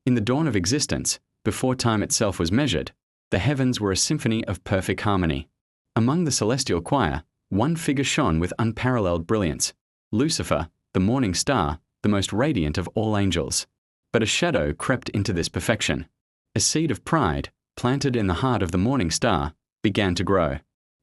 In the dawn of existence, before time itself was measured, the heavens were a symphony of perfect harmony. Among the celestial choir, one figure shone with unparalleled brilliance: Lucifer, the morning star, the most radiant of all angels. But a shadow crept into this perfection. A seed of pride, planted in the heart of the morning star, began to grow.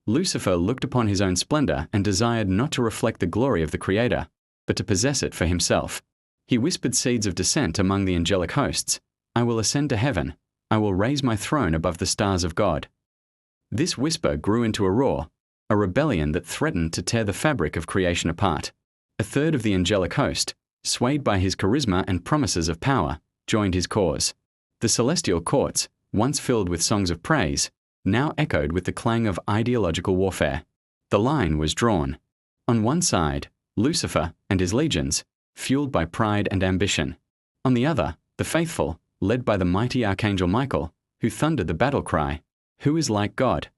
Lucifer looked upon his own splendor and desired not to reflect the glory of the Creator, but to possess it for himself. He whispered seeds of dissent among the angelic hosts: "I will ascend to heaven. I will raise my throne above the stars of God." This whisper grew into a roar, a rebellion that threatened to tear the fabric of creation apart. A third of the angelic host, swayed by his charisma and promises of power, joined his cause. The celestial courts, once filled with songs of praise, now echoed with the clang of ideological warfare. The line was drawn. On one side, Lucifer and his legions, fueled by pride and ambition. On the other, the faithful, led by the mighty Archangel Michael, who thundered the battle cry, "Who is like God?"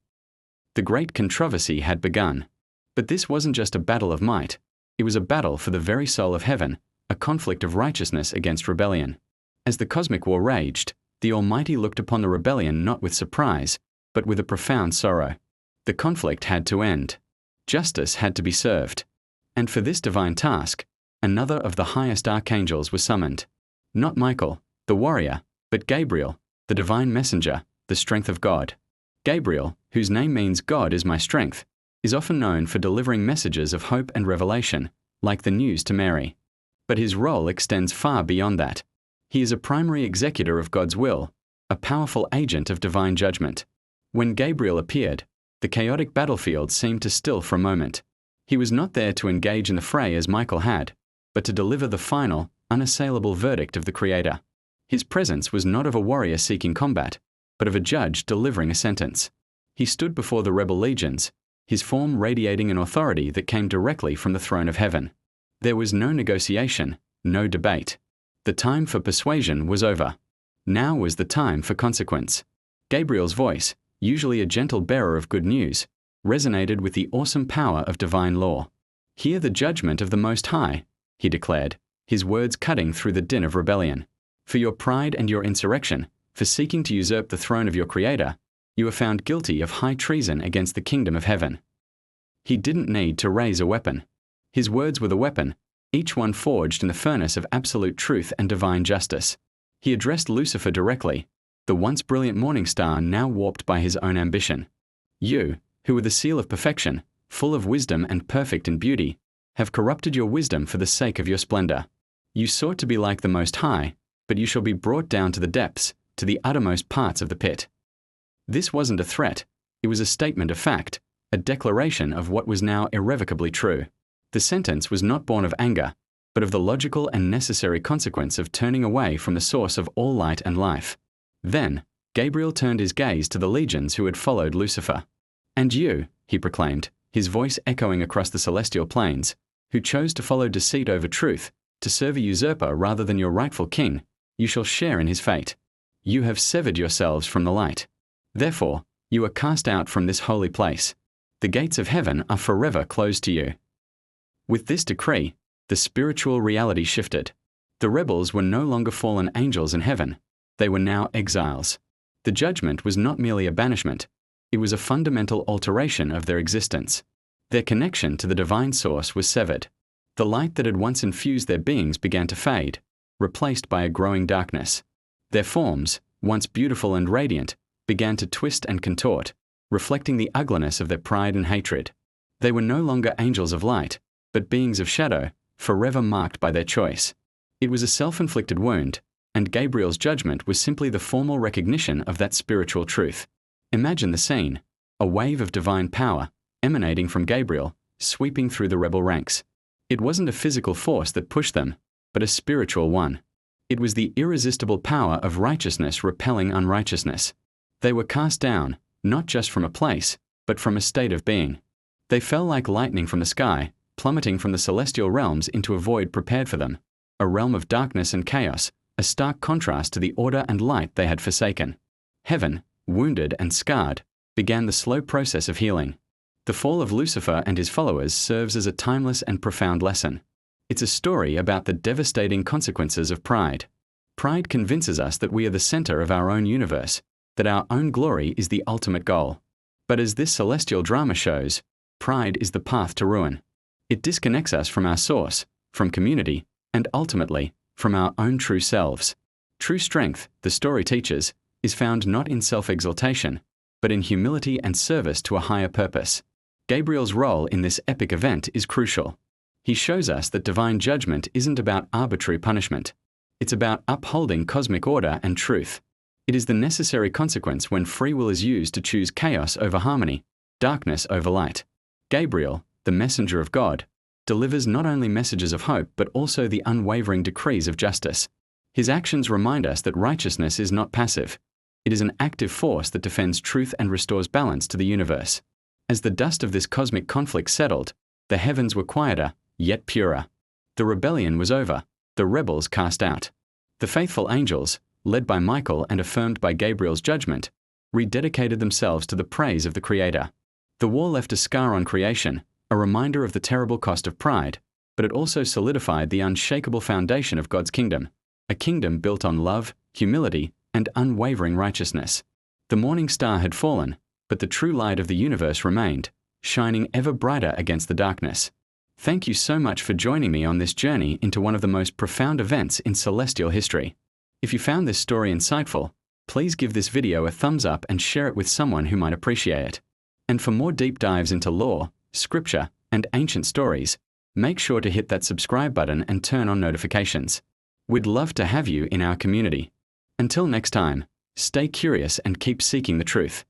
The great controversy had begun. But this wasn't just a battle of might. It was a battle for the very soul of heaven, a conflict of righteousness against rebellion. As the cosmic war raged, the Almighty looked upon the rebellion not with surprise, but with a profound sorrow. The conflict had to end. Justice had to be served. And for this divine task, another of the highest archangels was summoned. Not Michael, the warrior, but Gabriel, the divine messenger, the strength of God. Gabriel, whose name means "God is my strength," is often known for delivering messages of hope and revelation, like the news to Mary. But his role extends far beyond that. He is a primary executor of God's will, a powerful agent of divine judgment. When Gabriel appeared, the chaotic battlefield seemed to still for a moment. He was not there to engage in the fray as Michael had, but to deliver the final, unassailable verdict of the Creator. His presence was not of a warrior seeking combat, but of a judge delivering a sentence. He stood before the rebel legions, his form radiating an authority that came directly from the throne of heaven. There was no negotiation, no debate. The time for persuasion was over. Now was the time for consequence. Gabriel's voice, usually a gentle bearer of good news, resonated with the awesome power of divine law. "Hear the judgment of the Most High," he declared, his words cutting through the din of rebellion. "For your pride and your insurrection, for seeking to usurp the throne of your Creator, you are found guilty of high treason against the kingdom of heaven." He didn't need to raise a weapon. His words were the weapon, each one forged in the furnace of absolute truth and divine justice. He addressed Lucifer directly, the once brilliant morning star now warped by his own ambition. "You, who are the seal of perfection, full of wisdom and perfect in beauty, have corrupted your wisdom for the sake of your splendor. You sought to be like the Most High, but you shall be brought down to the depths, to the uttermost parts of the pit." This wasn't a threat. It was a statement of fact, a declaration of what was now irrevocably true. The sentence was not born of anger, but of the logical and necessary consequence of turning away from the source of all light and life. Then, Gabriel turned his gaze to the legions who had followed Lucifer. "And you," he proclaimed, his voice echoing across the celestial plains, "who chose to follow deceit over truth, to serve a usurper rather than your rightful king, you shall share in his fate. You have severed yourselves from the light. Therefore, you are cast out from this holy place. The gates of heaven are forever closed to you." With this decree, the spiritual reality shifted. The rebels were no longer fallen angels in heaven. They were now exiles. The judgment was not merely a banishment. It was a fundamental alteration of their existence. Their connection to the divine source was severed. The light that had once infused their beings began to fade, replaced by a growing darkness. Their forms, once beautiful and radiant, began to twist and contort, reflecting the ugliness of their pride and hatred. They were no longer angels of light, but beings of shadow, forever marked by their choice. It was a self-inflicted wound, and Gabriel's judgment was simply the formal recognition of that spiritual truth. Imagine the scene: a wave of divine power, emanating from Gabriel, sweeping through the rebel ranks. It wasn't a physical force that pushed them, but a spiritual one. It was the irresistible power of righteousness repelling unrighteousness. They were cast down, not just from a place, but from a state of being. They fell like lightning from the sky, plummeting from the celestial realms into a void prepared for them, a realm of darkness and chaos, a stark contrast to the order and light they had forsaken. Heaven, wounded and scarred, began the slow process of healing. The fall of Lucifer and his followers serves as a timeless and profound lesson. It's a story about the devastating consequences of pride. Pride convinces us that we are the center of our own universe, that our own glory is the ultimate goal. But as this celestial drama shows, pride is the path to ruin. It disconnects us from our source, from community, and ultimately, from our own true selves. True strength, the story teaches, is found not in self-exaltation, but in humility and service to a higher purpose. Gabriel's role in this epic event is crucial. He shows us that divine judgment isn't about arbitrary punishment. It's about upholding cosmic order and truth. It is the necessary consequence when free will is used to choose chaos over harmony, darkness over light. Gabriel, the messenger of God, delivers not only messages of hope but also the unwavering decrees of justice. His actions remind us that righteousness is not passive. It is an active force that defends truth and restores balance to the universe. As the dust of this cosmic conflict settled, the heavens were quieter, yet purer. The rebellion was over, the rebels cast out. The faithful angels, led by Michael and affirmed by Gabriel's judgment, rededicated themselves to the praise of the Creator. The war left a scar on creation, a reminder of the terrible cost of pride, but it also solidified the unshakable foundation of God's kingdom, a kingdom built on love, humility, and unwavering righteousness. The morning star had fallen, but the true light of the universe remained, shining ever brighter against the darkness. Thank you so much for joining me on this journey into one of the most profound events in celestial history. If you found this story insightful, please give this video a thumbs up and share it with someone who might appreciate it. And for more deep dives into lore, scripture, and ancient stories, make sure to hit that subscribe button and turn on notifications. We'd love to have you in our community. Until next time, stay curious and keep seeking the truth.